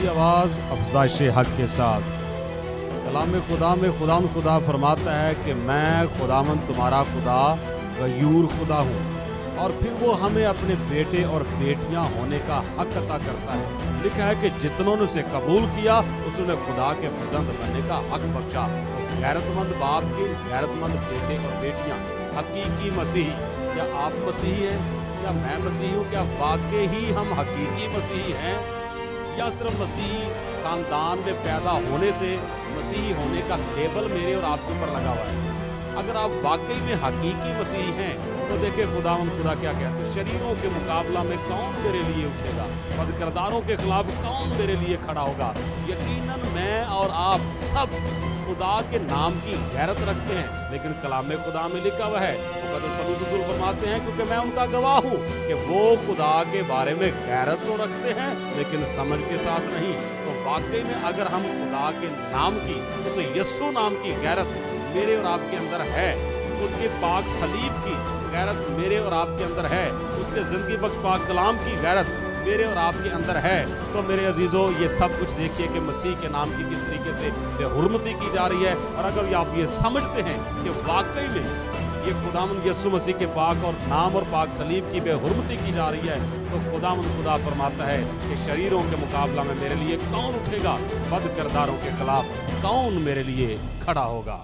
ऊंची आवाज़ अफजाइश हक के साथ। कलाम खुदा में खुदा फरमाता है कि मैं खुदावन तुम्हारा खुदा गयूर खुदा हूँ, और फिर वो हमें अपने बेटे और बेटियां होने का हक अता करता है। लिखा है कि जितनों ने उसे कबूल किया उसने खुदा के फर्जंद बनने का हक बख्शा। तो गैरतमंद बाप के गैरतमंद बेटे और बेटियां हकीकी मसीही, क्या आप मसीही हैं? क्या मैं मसीही हूँ? क्या वाकई ही हम हकीकी मसीही हैं, या सिर्फ मसीही खानदान में पैदा होने से मसीही होने का लेबल मेरे और आपके ऊपर लगा हुआ है? अगर आप वाकई में हकीकी मसीही हैं तो देखिए खुदा क्या कहते हैं, शरीरों के मुकाबला में कौन मेरे लिए उठेगा, बदकिरदारों के खिलाफ कौन मेरे लिए खड़ा होगा। यकीनन मैं और आप सब खुदा के नाम की गैरत रखते हैं, लेकिन कलाम खुदा में लिखा हुआ है, रसूल फरमाते हैं, क्योंकि मैं उनका गवाह हूँ कि वो खुदा के बारे में गैरत तो रखते हैं लेकिन समझ के साथ नहीं। तो वाकई में अगर हम खुदा के नाम की, उस यस्सु नाम की गैरत मेरे और आपके अंदर है, उसके पाक सलीब की गैरत मेरे और आपके अंदर है, उसके जिंदगी बख्श पाक कलाम की गैरत मेरे और आपके अंदर है, तो मेरे अजीजों ये सब कुछ देखिए कि मसीह के नाम की किस तरीके से बेहुरमती की जा रही है। और अगर आप ये समझते हैं कि वाकई में ये खुदावंद यीशु मसीह के पाक और नाम और पाक सलीब की बेहुरमती की जा रही है, तो खुदावंद खुदा फरमाता है कि शरीरों के मुकाबला में मेरे लिए कौन उठेगा, बद किरदारों के खिलाफ कौन मेरे लिए खड़ा होगा।